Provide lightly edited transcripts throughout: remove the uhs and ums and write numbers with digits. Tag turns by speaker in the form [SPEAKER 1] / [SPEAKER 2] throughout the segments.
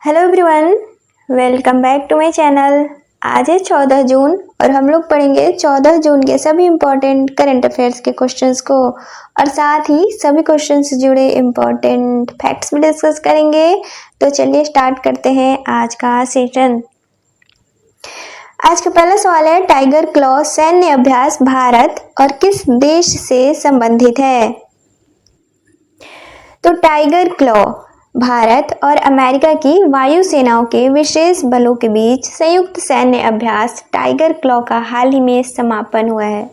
[SPEAKER 1] Hello everyone, welcome back to my channel. आज है 14 जून और हम लोग पढ़ेंगे 14 जून के सभी इम्पोर्टेंट करंट अफेयर्स के क्वेश्चंस को और साथ ही सभी क्वेश्चन से जुड़े इम्पोर्टेंट फैक्ट्स भी डिस्कस करेंगे। तो चलिए स्टार्ट करते हैं आज का सेशन। आज का पहला सवाल है, टाइगर क्लॉ सैन्य अभ्यास भारत और किस देश से संबंधित है? तो टाइगर क्लॉ भारत और अमेरिका की वायुसेनाओं के विशेष बलों के बीच संयुक्त सैन्य अभ्यास टाइगर क्लॉ का हाल ही में समापन हुआ है।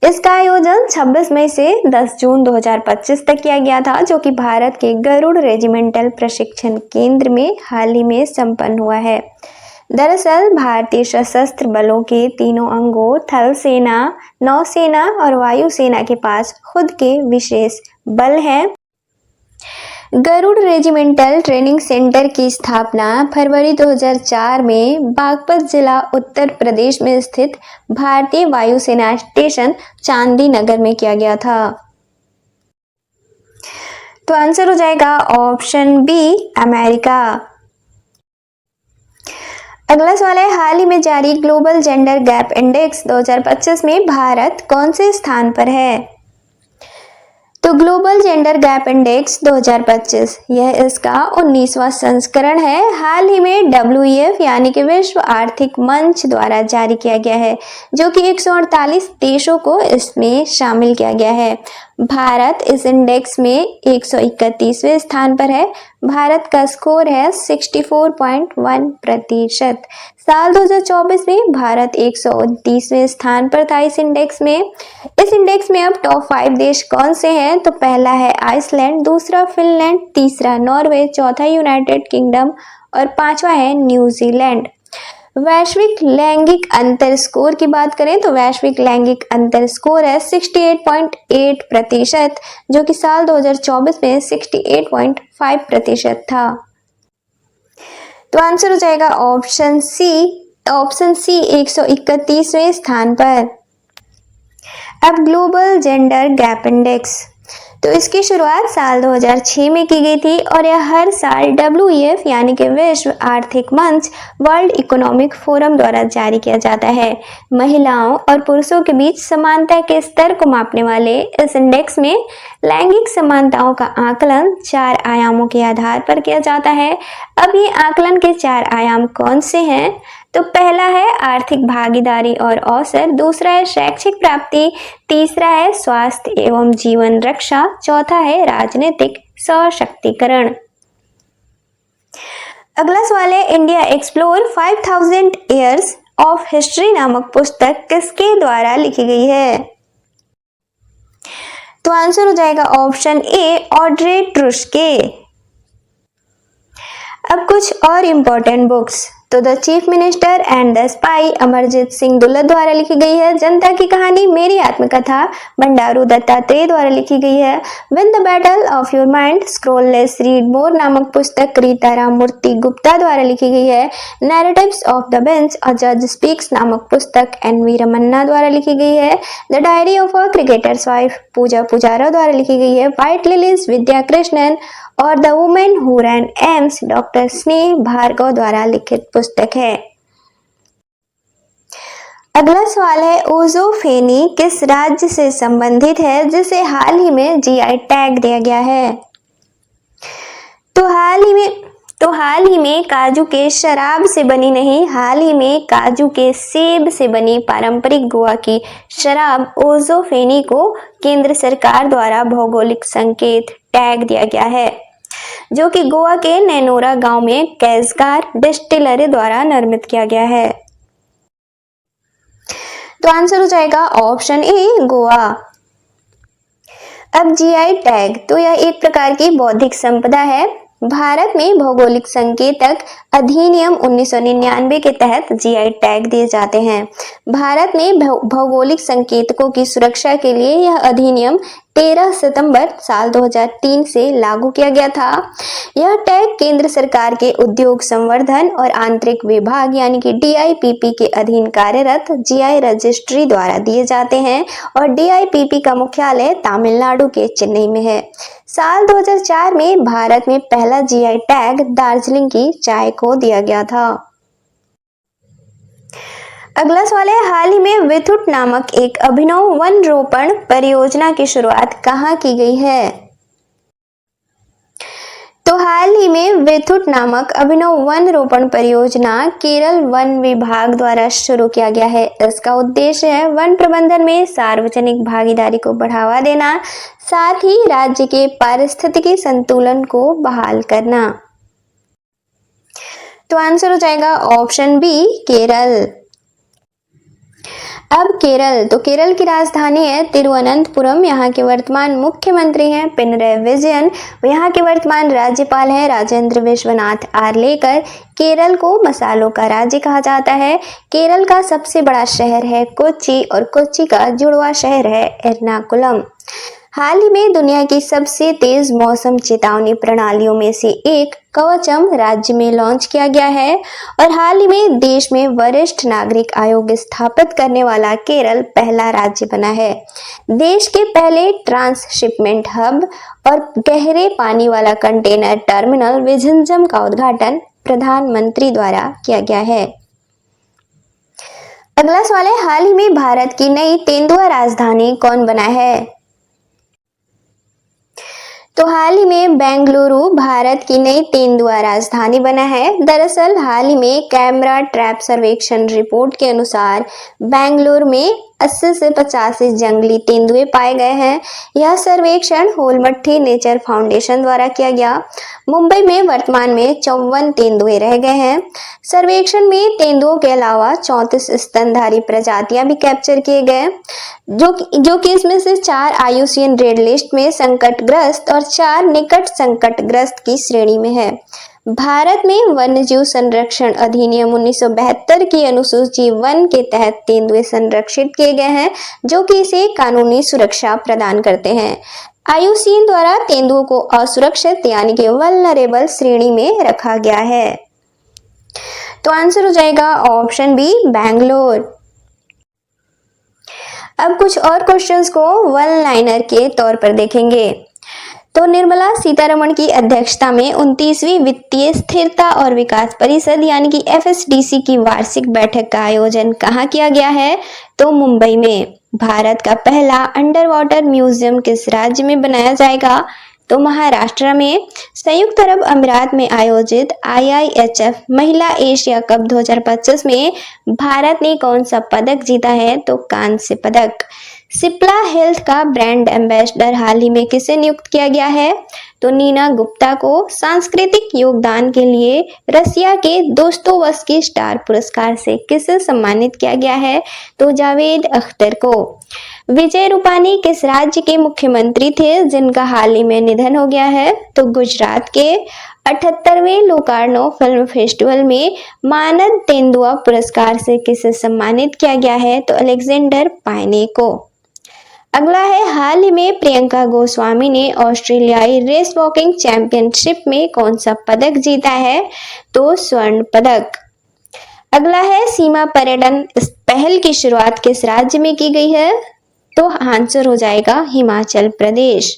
[SPEAKER 1] इसका आयोजन 26 मई से 10 जून 2025 तक किया गया था, जो कि भारत के गरुड़ रेजिमेंटल प्रशिक्षण केंद्र में हाल ही में संपन्न हुआ है। दरअसल भारतीय सशस्त्र बलों के तीनों अंगों थल सेना, नौसेना और वायुसेना के पास खुद के विशेष बल हैं। गरुड़ रेजिमेंटल ट्रेनिंग सेंटर की स्थापना फरवरी 2004 में बागपत जिला उत्तर प्रदेश में स्थित भारतीय वायुसेना स्टेशन चांदी नगर में किया गया था। तो आंसर हो जाएगा ऑप्शन बी, अमेरिका। अगला सवाल है, हाल ही में जारी ग्लोबल जेंडर गैप इंडेक्स 2025 में भारत कौन से स्थान पर है? तो ग्लोबल जेंडर गैप इंडेक्स 2025 यह इसका 19वां संस्करण है। हाल ही में WEF यानी कि विश्व आर्थिक मंच द्वारा जारी किया गया है, जो कि 148 देशों को इसमें शामिल किया गया है। भारत इस इंडेक्स में 131वें स्थान पर है। भारत का स्कोर है 64.1%। साल 2024 में भारत 129वें स्थान पर था इस इंडेक्स में। इस इंडेक्स में अब टॉप 5 देश कौन से हैं? तो पहला है आइसलैंड, दूसरा फिनलैंड, तीसरा नॉर्वे, चौथा यूनाइटेड किंगडम और पांचवा है न्यूजीलैंड। वैश्विक लैंगिक अंतर स्कोर की बात करें तो वैश्विक लैंगिक अंतर स्कोर है 68.8%, जो कि साल 2024 में 68.5% था। तो आंसर हो जाएगा ऑप्शन सी 131वें स्थान पर। अब ग्लोबल जेंडर गैप इंडेक्स, तो इसकी शुरुआत साल 2006 में की गई थी और यह हर साल WEF यानी कि विश्व आर्थिक मंच वर्ल्ड इकोनॉमिक फोरम द्वारा जारी किया जाता है। महिलाओं और पुरुषों के बीच समानता के स्तर को मापने वाले इस इंडेक्स में लैंगिक समानताओं का आकलन 4 आयामों के आधार पर किया जाता है। अब ये आकलन के 4 आयाम कौन से हैं? तो पहला है आर्थिक भागीदारी और अवसर, दूसरा है शैक्षिक प्राप्ति, तीसरा है स्वास्थ्य एवं जीवन रक्षा, चौथा है राजनीतिक सशक्तिकरण। अगला सवाल है, India explore 5000 years of history नामक पुस्तक किसके द्वारा लिखी गई है? तो आंसर हो जाएगा ऑप्शन ए, ऑड्रे ट्रुस्के। अब कुछ और इम्पोर्टेंट बुक्स, तो the chief minister and the spy Amarjit Singh Dulat द्वारा लिखी गई है। जनता की कहानी मेरी आत्मकथा बंडारू दत्तात्रेय द्वारा लिखी गई है। Win the battle of your mind scroll less read more नामक पुस्तक रीता राममूर्ति गुप्ता द्वारा लिखी गई है। नैरेटिव्स ऑफ द बेंच अ जज स्पीक्स नामक पुस्तक NV रमन्ना द्वारा लिखी गई है। The diary of a cricketer's wife Puja Pujara द्वारा लिखी गई है। व्हाइट लिलीज विद्या कृष्णन और the women who ran AIIMS doctor Sneh Bhargava द्वारा लिखित पुस्तक है। अगला सवाल है, ओजोफेनी किस राज्य से संबंधित है जिसे हाल ही में GI टैग दिया गया है? तो हाल ही में काजू के शराब से बनी नहीं, हाल ही में काजू के सेब से बनी पारंपरिक गोवा की शराब ओजोफेनी को केंद्र सरकार द्वारा भौगोलिक संकेत टैग दिया गया है, जो कि गोवा के नैनोरा गांव में कैसगार डिस्टिलरी द्वारा निर्मित किया गया है। तो आंसर हो जाएगा ऑप्शन ए, गोवा। अब GI टैग, तो यह एक प्रकार की बौद्धिक संपदा है। भारत में भौगोलिक संकेतक अधिनियम 1999 के तहत GI टैग दिए जाते हैं। भारत में भौगोलिक संकेतकों की सुरक्षा के लिए यह अधिनियम 13 सितंबर साल 2003 से लागू किया गया था। यह टैग केंद्र सरकार के उद्योग संवर्धन और आंतरिक विभाग यानी कि DIPP के अधीन कार्यरत GI रजिस्ट्री द्वारा दिए जाते हैं और DIPP का मुख्यालय तमिलनाडु के चेन्नई में है। साल 2004 में भारत में पहला GI टैग दार्जिलिंग की चाय को दिया गया था। अगला सवाल है, हाल ही में विथुट नामक एक अभिनव वन रोपण परियोजना की शुरुआत कहाँ की गई है? तो हाल ही में विथुट नामक अभिनव वन रोपण परियोजना केरल वन विभाग द्वारा शुरू किया गया है। इसका उद्देश्य है वन प्रबंधन में सार्वजनिक भागीदारी को बढ़ावा देना, साथ ही राज्य के पारिस्थितिकी संतुलन को बहाल करना। तो आंसर हो जाएगा ऑप्शन बी, केरल। अब केरल, तो केरल की राजधानी है तिरुवनंतपुरम। यहाँ के वर्तमान मुख्यमंत्री हैं पिनरई विजयन। यहाँ के वर्तमान राज्यपाल हैं राजेंद्र विश्वनाथ आर्लेकर। केरल को मसालों का राज्य कहा जाता है। केरल का सबसे बड़ा शहर है कोच्चि और कोच्चि का जुड़वा शहर है एर्नाकुलम। हाल ही में दुनिया की सबसे तेज मौसम चेतावनी प्रणालियों में से एक कवचम राज्य में लॉन्च किया गया है और हाल ही में देश में वरिष्ठ नागरिक आयोग स्थापित करने वाला केरल पहला राज्य बना है। देश के पहले ट्रांसशिपमेंट हब और गहरे पानी वाला कंटेनर टर्मिनल विझंजम का उद्घाटन प्रधानमंत्री द्वारा किया गया है। अगला सवाल है, हाल ही में भारत की नई तेंदुआ राजधानी कौन बना है? तो हाल ही में बेंगलुरु भारत की नई तेंदुआ राजधानी बना है। दरअसल हाल ही में कैमरा ट्रैप सर्वेक्षण रिपोर्ट के अनुसार बेंगलुरु में 80 से 85 जंगली तेंदुए पाए गए हैं। यह सर्वेक्षण होलमट्टी नेचर फाउंडेशन द्वारा किया गया। मुंबई में वर्तमान में 54 तेंदुए रह गए हैं। सर्वेक्षण में तेंदुओं के अलावा 34 स्तनधारी प्रजातियां भी कैप्चर किए गए, जो कि इसमें से 4 IUCN रेड लिस्ट में संकटग्रस्त और 4 निकट संकटग्रस्त की श्रेणी में है। भारत में वन्यजीव संरक्षण अधिनियम 1972 की अनुसूची वन के तहत तेंदुए संरक्षित किए गए हैं, जो कि इसे कानूनी सुरक्षा प्रदान करते हैं। IUCN द्वारा तेंदुओं को असुरक्षित यानी कि वल्नरेबल श्रेणी में रखा गया है। तो आंसर हो जाएगा ऑप्शन बी, बैंगलोर। अब कुछ और क्वेश्चंस को वन लाइनर के तौर पर देखेंगे। तो निर्मला सीतारमण की अध्यक्षता में 29वीं वित्तीय स्थिरता और विकास परिषद यानी कि FSDC की वार्षिक बैठक का आयोजन कहाँ किया गया है? तो मुंबई में। भारत का पहला अंडर वाटर म्यूजियम किस राज्य में बनाया जाएगा? तो महाराष्ट्र में। संयुक्त अरब अमीरात में आयोजित IIHF महिला एशिया कप 2025 में भारत ने कौन सा पदक जीता है? तो कांस्य पदक। सिप्ला हेल्थ का ब्रांड एम्बेसडर हाल ही में किसे नियुक्त किया गया है? तो नीना गुप्ता को। सांस्कृतिक योगदान के लिए रसिया के दोस्तोवस्की स्टार पुरस्कार से किसे सम्मानित किया गया है? तो जावेद अख्तर को। विजय रूपानी किस राज्य के मुख्यमंत्री थे जिनका हाल ही में निधन हो गया है? तो गुजरात के। 78वें लोकार्नो फिल्म फेस्टिवल में मानद तेंदुआ पुरस्कार से किसे सम्मानित किया गया है? तो अलेक्जेंडर पायने को। अगला है, हाल ही में प्रियंका गोस्वामी ने ऑस्ट्रेलियाई रेस वॉकिंग चैंपियनशिप में कौन सा पदक जीता है? तो स्वर्ण पदक। अगला है, सीमा पर्यटन इस पहल की शुरुआत किस राज्य में की गई है? तो आंसर हो जाएगा हिमाचल प्रदेश।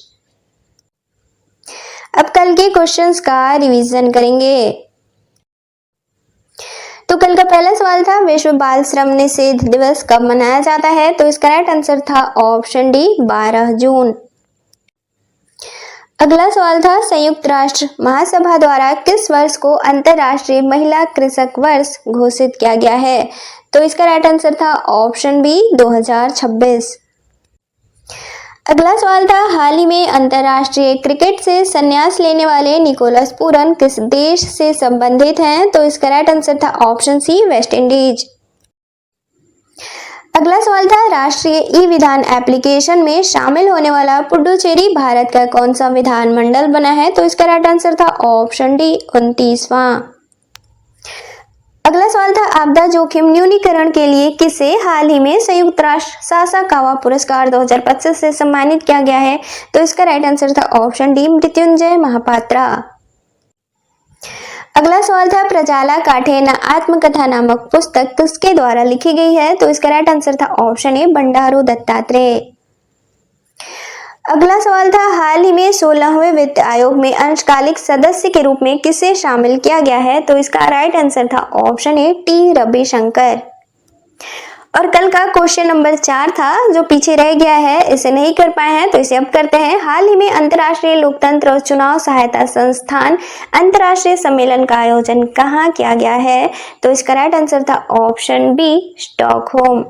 [SPEAKER 1] अब कल के क्वेश्चंस का रिवीजन करेंगे। तो कल का पहला सवाल था विश्व बाल श्रम निषेध दिवस कब मनाया जाता है? तो इसका राइट आंसर था ऑप्शन डी, 12 जून। अगला सवाल था संयुक्त राष्ट्र महासभा द्वारा किस वर्ष को अंतरराष्ट्रीय महिला कृषक वर्ष घोषित किया गया है? तो इसका राइट आंसर था ऑप्शन बी, 2026। अगला सवाल था हाल ही में अंतरराष्ट्रीय क्रिकेट से संन्यास लेने वाले निकोलस पूरन किस देश से संबंधित हैं? तो इसका राइट आंसर था ऑप्शन सी, वेस्ट इंडीज। अगला सवाल था राष्ट्रीय ई विधान एप्लीकेशन में शामिल होने वाला पुडुचेरी भारत का कौन सा विधानमंडल बना है? तो इसका राइट आंसर था ऑप्शन डी, 29वां। अगला सवाल था आपदा जोखिम न्यूनीकरण के लिए किसे हाल ही में संयुक्त राष्ट्र सासाकावा पुरस्कार 2025 से सम्मानित किया गया है? तो इसका राइट आंसर था ऑप्शन डी, मृत्युंजय महापात्रा। अगला सवाल था प्रजाला काठे न आत्मकथा नामक पुस्तक किसके द्वारा लिखी गई है? तो इसका राइट आंसर था ऑप्शन ए, बंडारू दत्तात्रेय। अगला सवाल था हाल ही में 16वें वित्त आयोग में अंशकालिक सदस्य के रूप में किसे शामिल किया गया है? तो इसका राइट आंसर था ऑप्शन ए, टी रविशंकर। और कल का क्वेश्चन नंबर 4 था जो पीछे रह गया है, इसे नहीं कर पाए हैं तो इसे अब करते हैं। हाल ही में अंतर्राष्ट्रीय लोकतंत्र और चुनाव सहायता संस्थान अंतर्राष्ट्रीय सम्मेलन का आयोजन कहाँ किया गया है? तो इसका राइट आंसर था ऑप्शन बी, स्टॉकहोम।